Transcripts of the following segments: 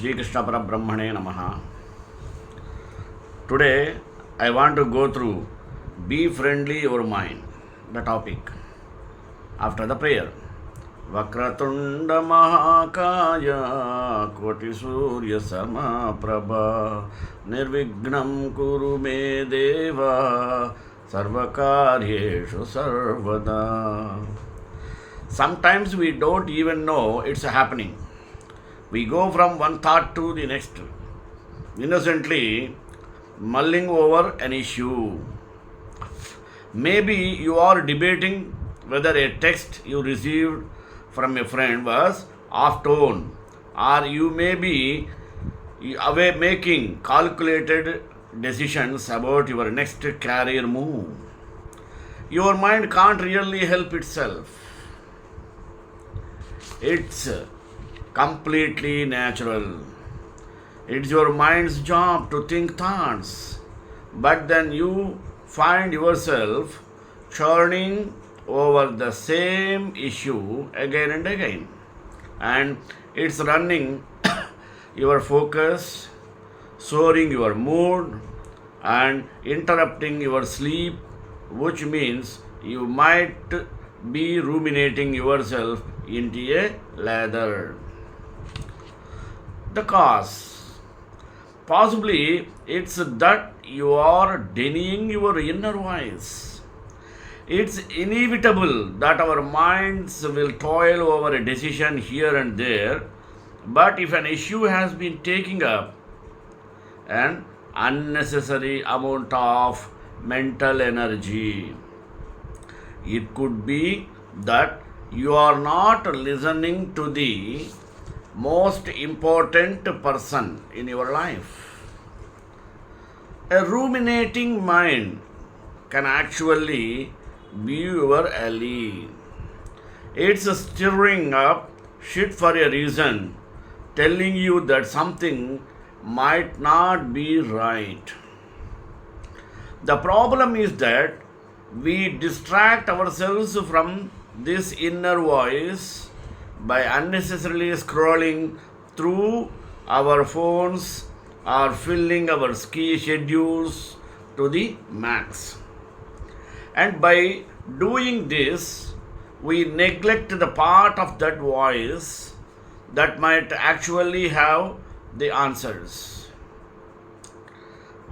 Shri Krishna Parabrahmane Namaha. Today I want to go through Be Friendly Your Mind, the topic. After the prayer. Vakratunda Mahakaya Koti Surya Sama Prabha Nirvignam Kuru Me Deva Sarvakaryeshu Sarvada. Sometimes we don't even know it's happening. We go from one thought to the next, innocently mulling over an issue. Maybe you are debating whether a text you received from a friend was off tone, or you may be away making calculated decisions about your next career move. Your mind can't really help itself. It's completely natural. It's your mind's job to think thoughts, but then you find yourself churning over the same issue again and again, and it's running your focus, soaring your mood, and interrupting your sleep, which means you might be ruminating yourself into a lather. The cause. Possibly it's that you are denying your inner voice. It's inevitable that our minds will toil over a decision here and there, but if an issue has been taking up an unnecessary amount of mental energy, it could be that you are not listening to the most important person in your life. A ruminating mind can actually be your ally. It's stirring up shit for a reason, telling you that something might not be right. The problem is that we distract ourselves from this inner voice by unnecessarily scrolling through our phones or filling our ski schedules to the max. And by doing this, we neglect the part of that voice that might actually have the answers.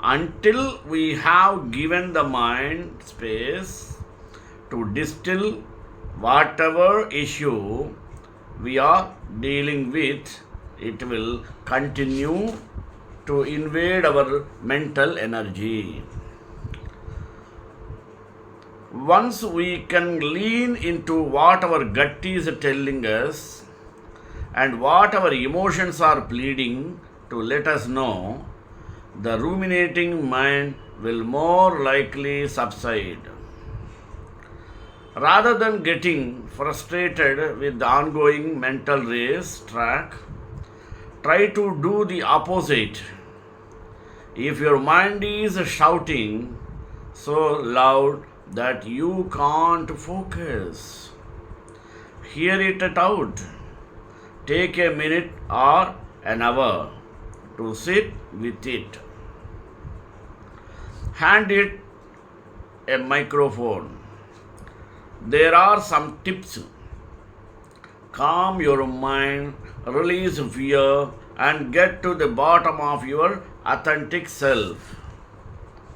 Until we have given the mind space to distill whatever issue we are dealing with, it will continue to invade our mental energy. Once we can lean into what our gut is telling us and what our emotions are pleading to let us know, the ruminating mind will more likely subside. Rather than getting frustrated with the ongoing mental race track, try to do the opposite. If your mind is shouting so loud that you can't focus, hear it out. Take a minute or an hour to sit with it. Hand it a microphone. There are some tips. Calm your mind, release fear, and get to the bottom of your authentic self.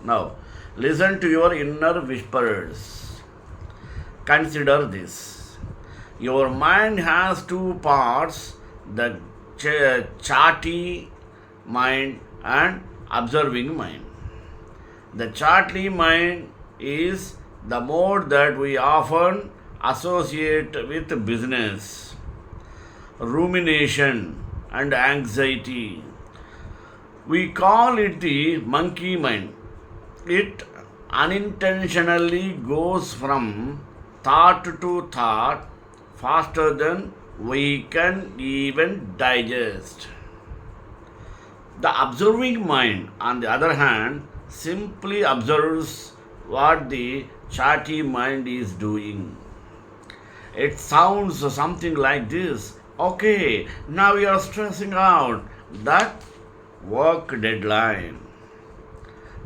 Now, listen to your inner whispers. Consider this. Your mind has two parts, the chatty mind and observing mind. The chatty mind is the mode that we often associate with business, rumination, and anxiety. We call it the monkey mind. It unintentionally goes from thought to thought faster than we can even digest. The observing mind, on the other hand, simply observes what the chatty mind is doing. It sounds something like this. Okay, now you are stressing out. that work deadline.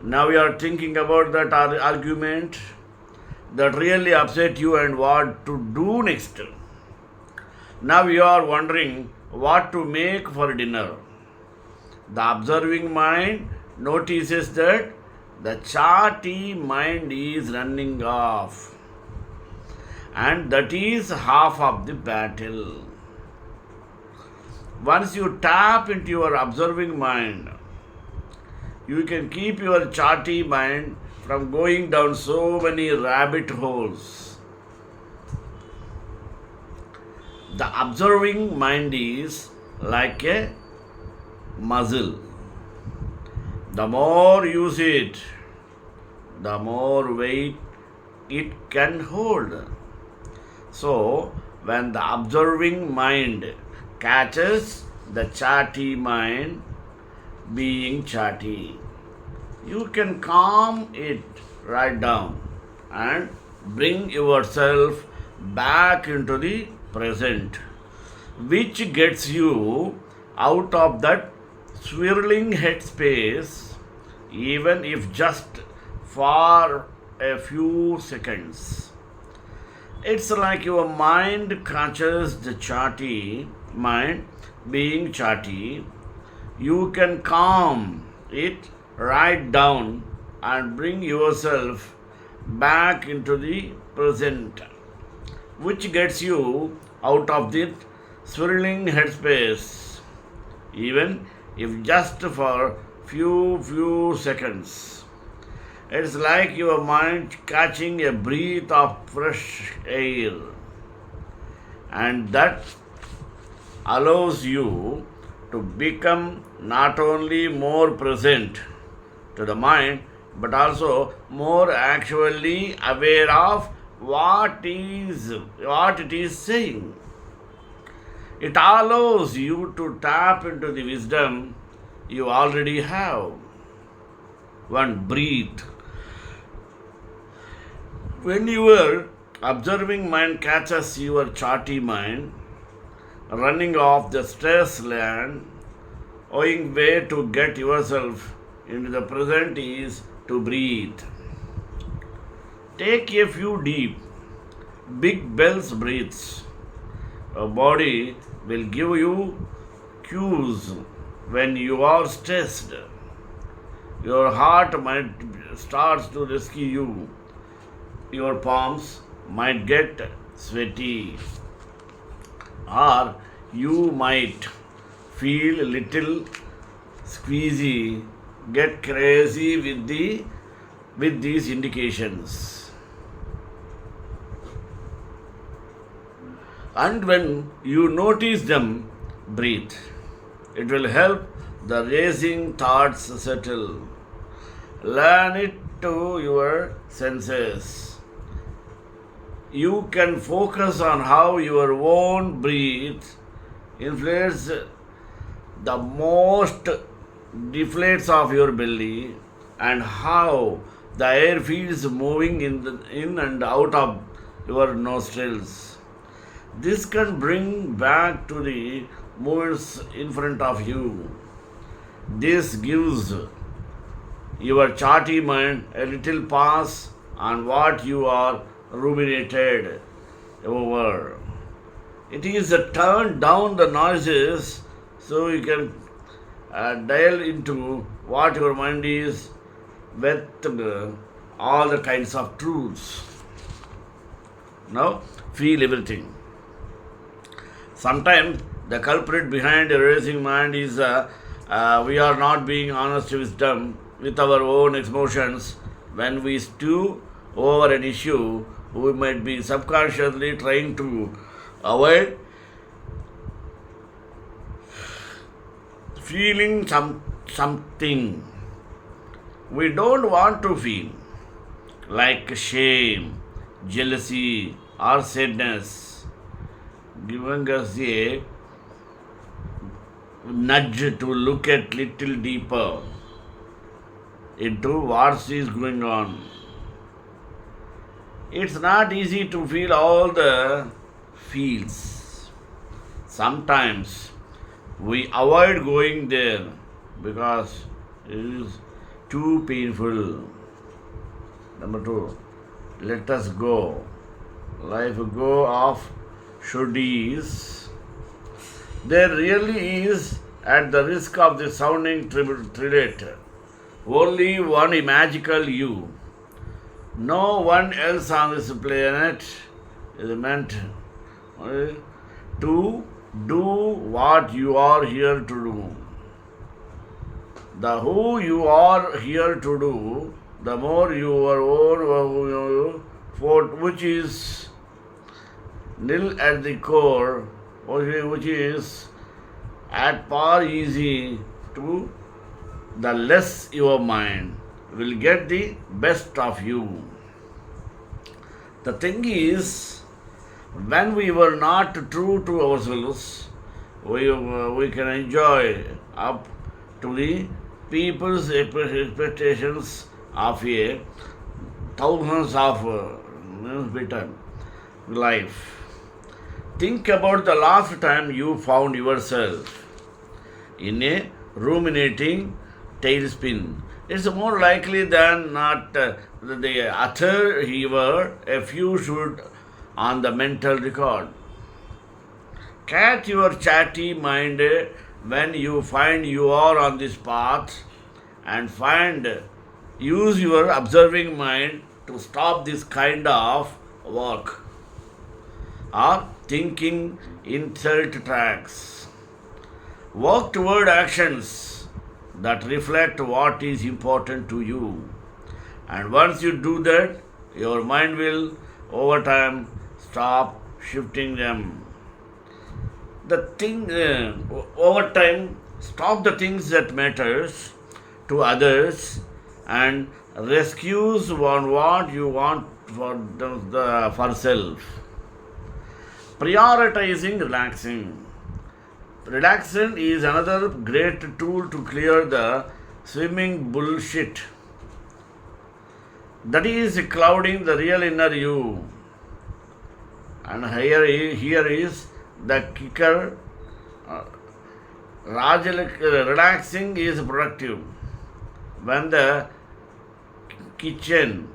Now you are thinking about that argument that really upset you and what to do next. Now you are wondering what to make for dinner. The observing mind notices that the chatty mind is running off, and that is half of the battle. Once you tap into your observing mind, you can keep your chatty mind from going down so many rabbit holes. The observing mind is like a muscle. The more you use it, the more weight it can hold. So, when the observing mind catches the chatty mind being chatty, you can calm it right down and bring yourself back into the present, which gets you out of that swirling headspace, even if just for a few seconds. It's like your mind catches the chatty mind being chatty. You can calm it right down and bring yourself back into the present, which gets you out of the swirling headspace, even if just for few seconds. It's like your mind catching a breath of fresh air, and that allows you to become not only more present to the mind but also more actually aware of what it is saying. It allows you to tap into the wisdom you already have. One, breathe. When your observing mind catches your chatty mind running off the stress land, owing way to get yourself into the present is to breathe. Take a few deep, big bells breaths. Your body will give you cues when you are stressed. Your heart might start to rescue you. Your palms might get sweaty, or you might feel a little squeezy, get crazy with these indications. And when you notice them, breathe. It will help the racing thoughts settle. Learn it to your senses. You can focus on how your own breath inflates the most deflates of your belly, and how the air feels moving in and out of your nostrils. This can bring back to the moments in front of you. This gives your chatty mind a little pass on what you are ruminated over. It is a turn down the noises so you can dial into what your mind is with all the kinds of truths. Now, feel everything. Sometimes the culprit behind a racing mind is we are not being honest with our own emotions. When we stew over an issue, we might be subconsciously trying to avoid feeling something we don't want to feel, like shame, jealousy, or sadness, giving us a nudge to look at little deeper into what is going on. It's not easy to feel all the feels. Sometimes We avoid going there because it is too painful. Number two, let us go. Life go of shouldies. There really is, at the risk of the sounding trillet, only one magical you. No one else on this planet is meant to do what you are here to do. The who you are here to do, the more your own fort, which is nil at the core, which is at par easy to the less your mind will get the best of you. The thing is, when we were not true to ourselves, we can enjoy up to the people's expectations of a thousands of better life. Think about the last time you found yourself in a ruminating tailspin. It's more likely than not the utter heaver a few should on the mental record. Catch your chatty mind when you find you are on this path and use your observing mind to stop this kind of work or thinking insult tracks. Work toward actions that reflect what is important to you. And once you do that, your mind will over time stop shifting them. Over time, stop the things that matters to others and rescues on what you want for self. Prioritizing relaxing. Relaxation is another great tool to clear the swimming bullshit that is clouding the real inner you. And here is the kicker. Relaxing is productive. When the kitchen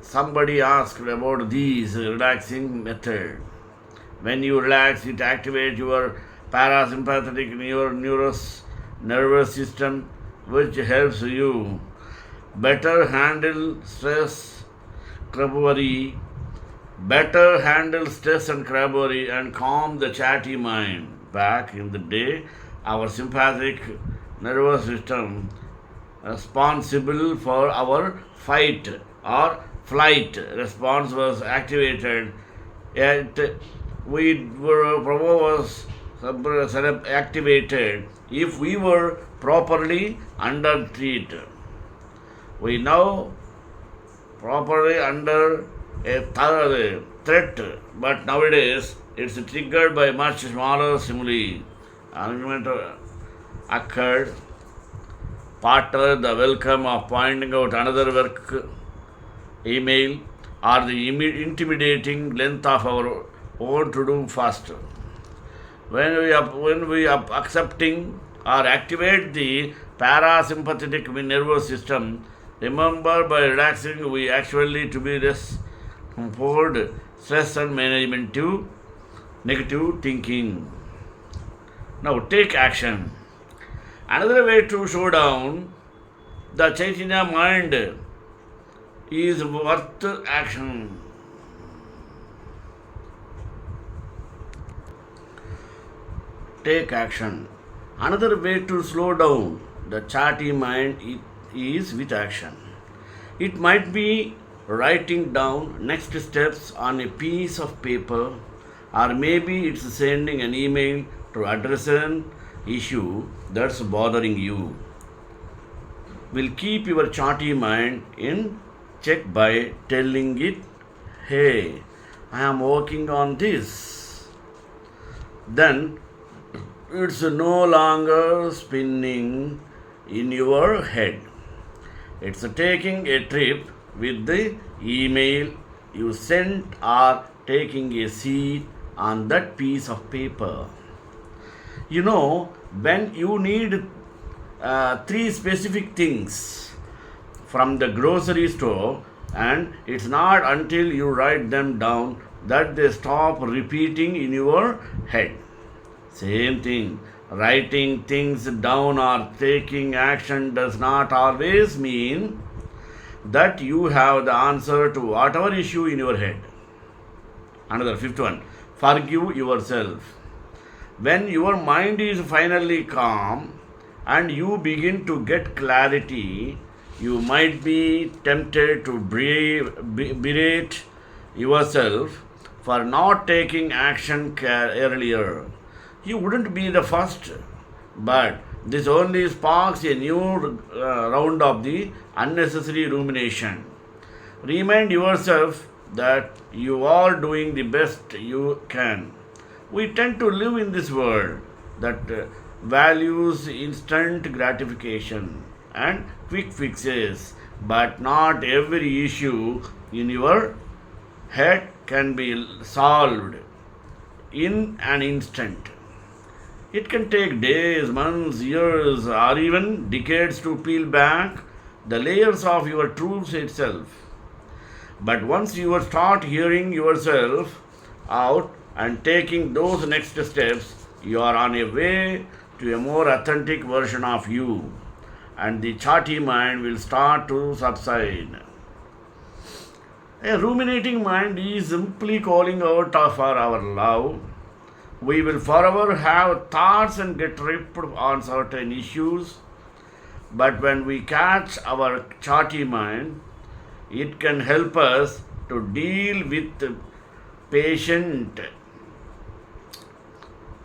somebody asked about these relaxing method. When you relax, it activates your parasympathetic nervous system, which helps you better handle stress, crabbery, and calm the chatty mind. Back in the day, our sympathetic nervous system, responsible for our fight or flight response, was activated. Yet we was activated if we were properly under treat. We now properly under a threat, but nowadays it's triggered by much smaller stimuli. Argument occurred. Partner the welcome of pointing out another work email or the intimidating length of our own to do faster. When we are accepting or activate the parasympathetic nervous system, remember by relaxing we actually to be less comfort, stress and management to negative thinking. Now take action. Another way to slow down the Chaitanya mind is worth action. Take action. Another way to slow down the chatty mind is with action. It might be writing down next steps on a piece of paper, or maybe it's sending an email to address an issue that's bothering you. Will keep your chatty mind in check by telling it, hey, I am working on this. Then it's no longer spinning in your head. It's taking a trip with the email you sent or taking a seat on that piece of paper. You know, when you need three specific things from the grocery store, and it's not until you write them down that they stop repeating in your head. Same thing, writing things down or taking action does not always mean that you have the answer to whatever issue in your head. Another fifth one, forgive yourself. When your mind is finally calm and you begin to get clarity, you might be tempted to berate yourself for not taking action earlier. You wouldn't be the first, but this only sparks a new round of the unnecessary rumination. Remind yourself that you are doing the best you can. We tend to live in this world that values instant gratification and quick fixes, but not every issue in your head can be solved in an instant. It can take days, months, years, or even decades to peel back the layers of your truth itself. But once you start hearing yourself out and taking those next steps, you are on a way to a more authentic version of you, and the chatty mind will start to subside. A ruminating mind is simply calling out for our love. We will forever have thoughts and get tripped on certain issues, but when we catch our chatty mind, it can help us to deal with patient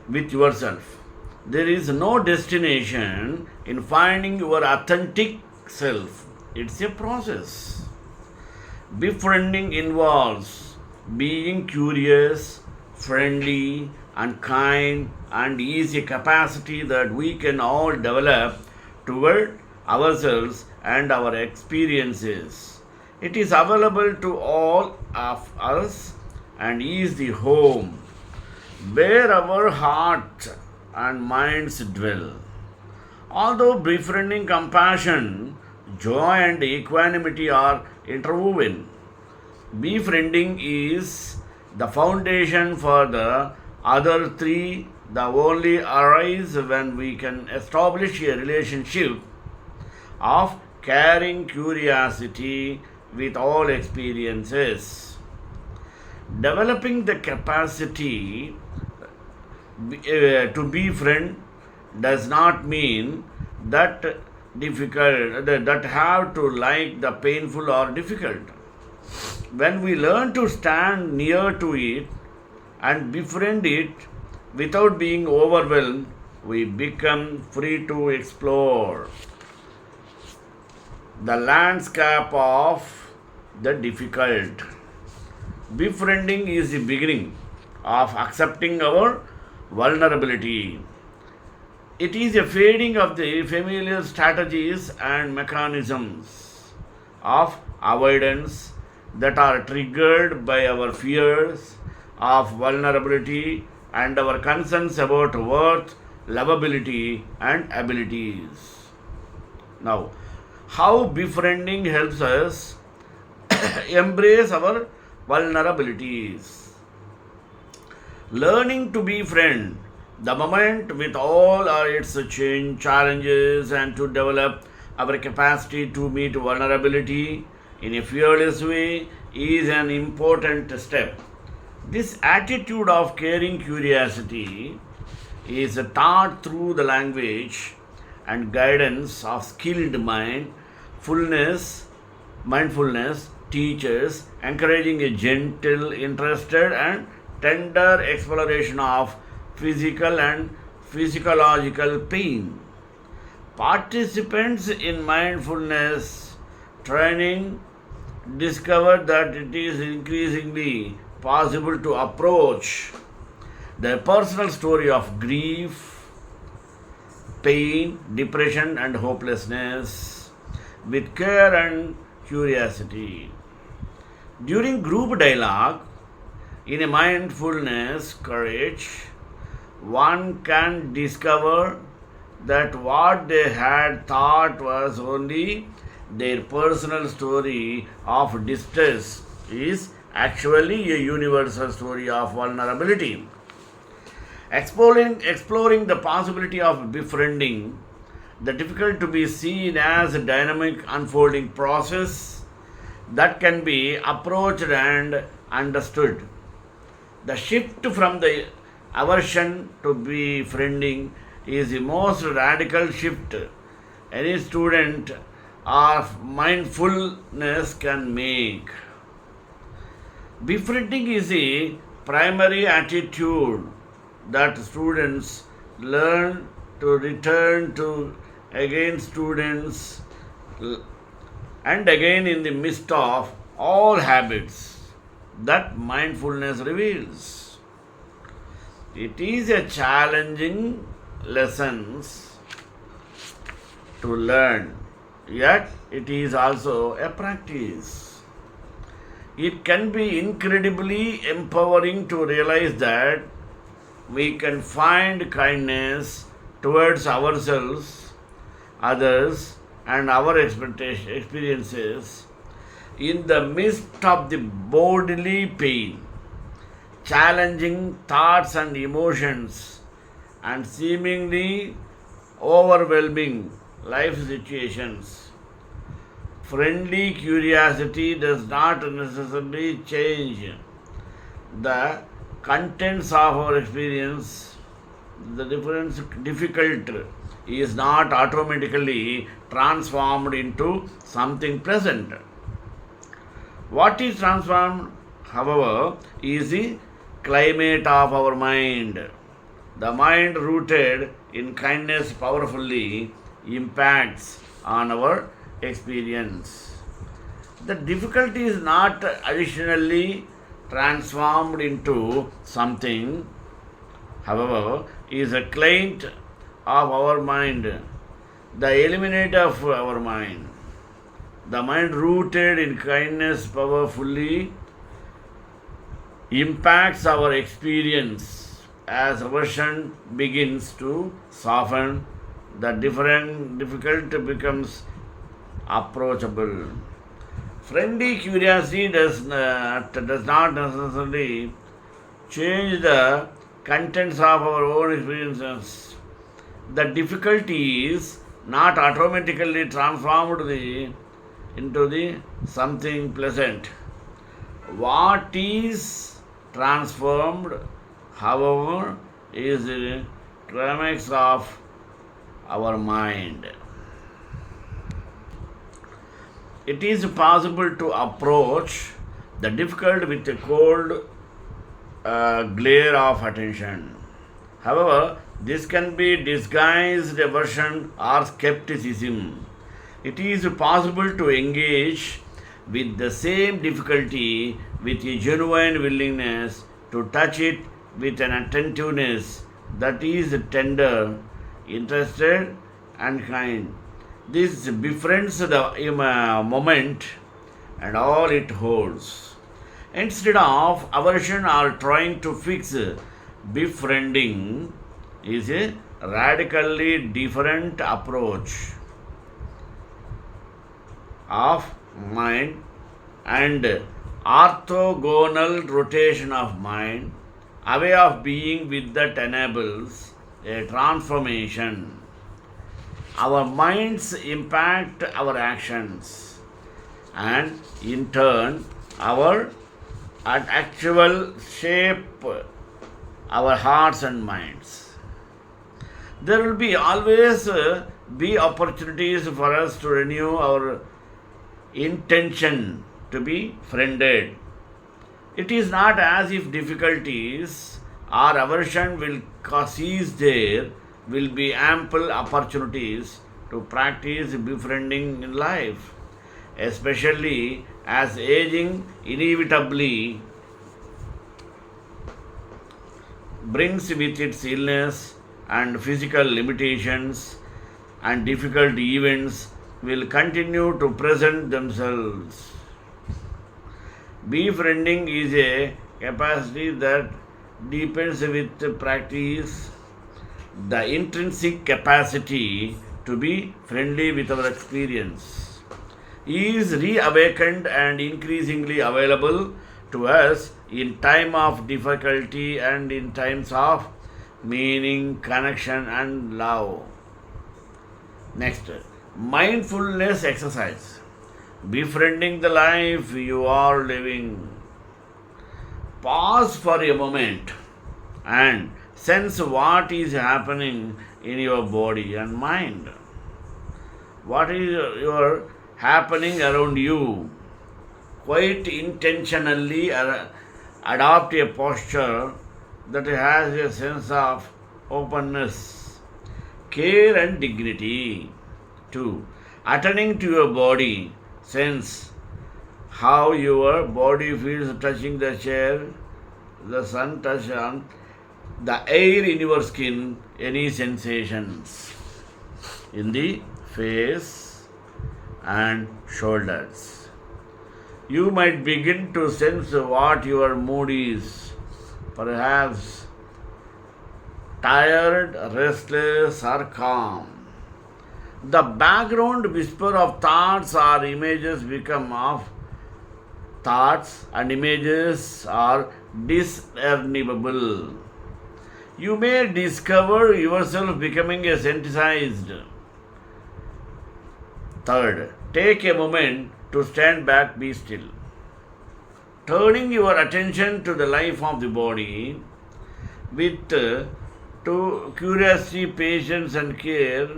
with yourself. There is no destination in finding your authentic self. It's a process. Befriending involves being curious, friendly, and kind, and is a capacity that we can all develop toward ourselves and our experiences. It is available to all of us and is the home where our heart and minds dwell. Although befriending compassion, joy, and equanimity are interwoven, befriending is the foundation for the other three. The only arise when we can establish a relationship of caring curiosity with all experiences. Developing the capacity to befriend does not mean that that have to like the painful or difficult. When we learn to stand near to it and befriend it without being overwhelmed, we become free to explore the landscape of the difficult. Befriending is the beginning of accepting our vulnerability. It is a fading of the familiar strategies and mechanisms of avoidance that are triggered by our fears of vulnerability and our concerns about worth, lovability, and abilities. Now, how befriending helps us embrace our vulnerabilities. Learning to befriend the moment with all its change challenges and to develop our capacity to meet vulnerability in a fearless way is an important step. This attitude of caring curiosity is taught through the language and guidance of skilled mindfulness teachers, encouraging a gentle, interested, and tender exploration of physical and physiological pain. Participants in mindfulness training discovered that it is increasingly possible to approach the personal story of grief, pain, depression, and hopelessness with care and curiosity. During group dialogue, in a mindfulness courage, one can discover that what they had thought was only their personal story of distress is actually a universal story of vulnerability. Exploring the possibility of befriending, the difficult to be seen as a dynamic unfolding process that can be approached and understood. The shift from the aversion to befriending is the most radical shift any student of mindfulness can make. Befriending is the primary attitude that students learn to return to again students and again in the midst of all habits that mindfulness reveals. It is a challenging lessons to learn, yet it is also a practice. It can be incredibly empowering to realize that we can find kindness towards ourselves, others, and our experiences in the midst of the bodily pain, challenging thoughts and emotions, and seemingly overwhelming life situations. Friendly curiosity does not necessarily change the contents of our experience. The difference difficult is not automatically transformed into something pleasant. What is transformed, however, is the climate of our mind. The mind rooted in kindness powerfully impacts on our experience. The difficulty is not additionally transformed into something, however, is a client of our mind, the eliminator of our mind. The mind rooted in kindness powerfully impacts our experience as aversion begins to soften. The difficult becomes approachable. Friendly curiosity does not necessarily change the contents of our own experiences. The difficulty is not automatically transformed into the something pleasant. What is transformed, however, is the climax of our mind. It is possible to approach the difficult with a cold glare of attention. However, this can be disguised aversion or skepticism. It is possible to engage with the same difficulty with a genuine willingness to touch it with an attentiveness that is tender, interested, and kind. This befriends the moment and all it holds. Instead of aversion or trying to fix, befriending is a radically different approach of mind and orthogonal rotation of mind, a way of being with that enables a transformation. Our minds impact our actions, and in turn, our actual shape our hearts and minds. There will be always be opportunities for us to renew our intention to be friended. It is not as if difficulties or aversion will cease. There will be ample opportunities to practice befriending in life, especially as aging inevitably brings with its illness and physical limitations, and difficult events will continue to present themselves. Befriending is a capacity that deepens with practice the intrinsic capacity to be friendly with our experience is reawakened and increasingly available to us in time of difficulty and in times of meaning, connection, and love. Next, mindfulness exercise. Befriending the life you are living. Pause for a moment and sense what is happening in your body and mind. What is your happening around you? Quite intentionally adopt a posture that has a sense of openness, care, and dignity. 2. Attending to your body, sense how your body feels touching the chair, the sun touch on the air in your skin, any sensations in the face and shoulders. You might begin to sense what your mood is, perhaps tired, restless, or calm. The background whisper of thoughts or images become of thoughts and images are discernible. You may discover yourself becoming a sensitized. 3. Take a moment to stand back, be still. Turning your attention to the life of the body with to curiosity, patience, and care,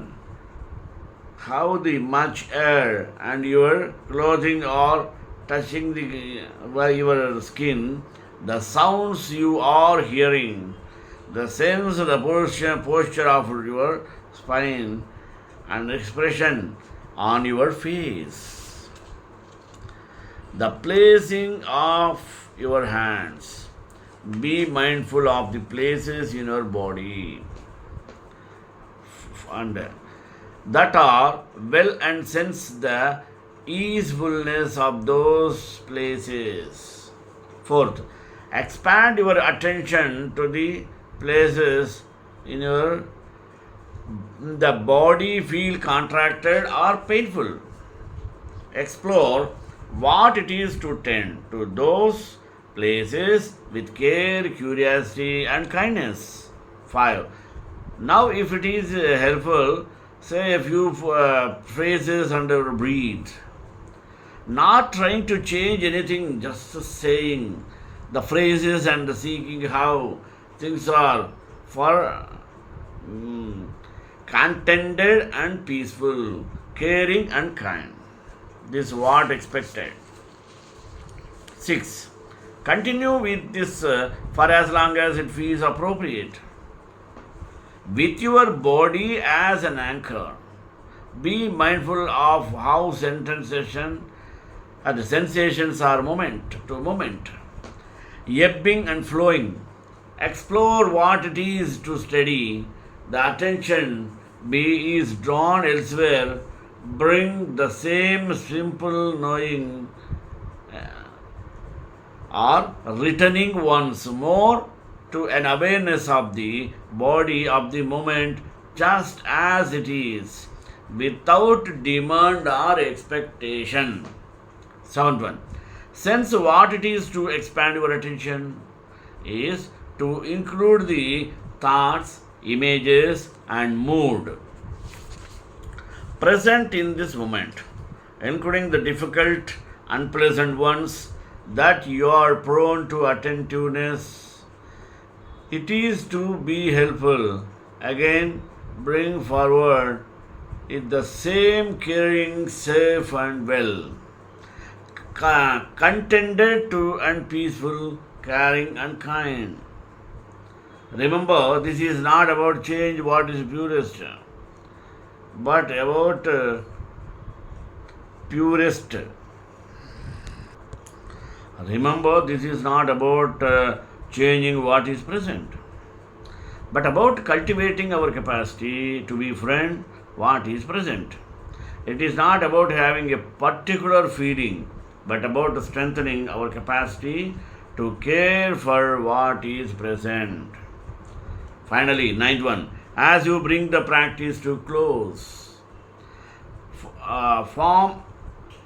how the much air and your clothing are touching your skin, the sounds you are hearing, the sense of the posture of your spine, and expression on your face. The placing of your hands. Be mindful of the places in your body and that are well and sense the easefulness of those places. 4. Expand your attention to the places in your the body feel contracted or painful. Explore what it is to tend to those places with care, curiosity, and kindness. 5. Now, if it is helpful, say a few phrases under breathe. Not trying to change anything, just saying the phrases and seeking how things are for contented and peaceful, caring and kind. This is what expected. 6. Continue with this for as long as it feels appropriate. With your body as an anchor, be mindful of how the sensations are moment to moment, ebbing and flowing. Explore what it is to steady. The attention is drawn elsewhere. Bring the same simple knowing or returning once more to an awareness of the body of the moment just as it is, without demand or expectation. 7th one. Sense what it is to expand your attention is to include the thoughts, images, and mood present in this moment, including the difficult, unpleasant ones that you are prone to attentiveness. It is to be helpful. Again, bring forward it the same caring, safe, and well, contented to and peaceful, caring and kind. Remember, this is not about change what is purest, but about purest. Remember, this is not about changing what is present, but about cultivating our capacity to befriend what is present. It is not about having a particular feeling, but about strengthening our capacity to care for what is present. Finally, 9th one. As you bring the practice to close, form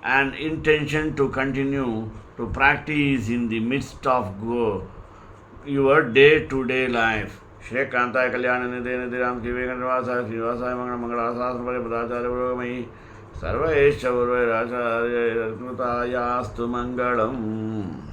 an intention to continue to practice in the midst of your day-to-day life. Shri Kantaya Kalyana Nidhe Nidhiram Kivekanvasa Srivasaya Mangala Sastra Padacharya Sarva Esha Urvai Racharya Yastu Mangalam.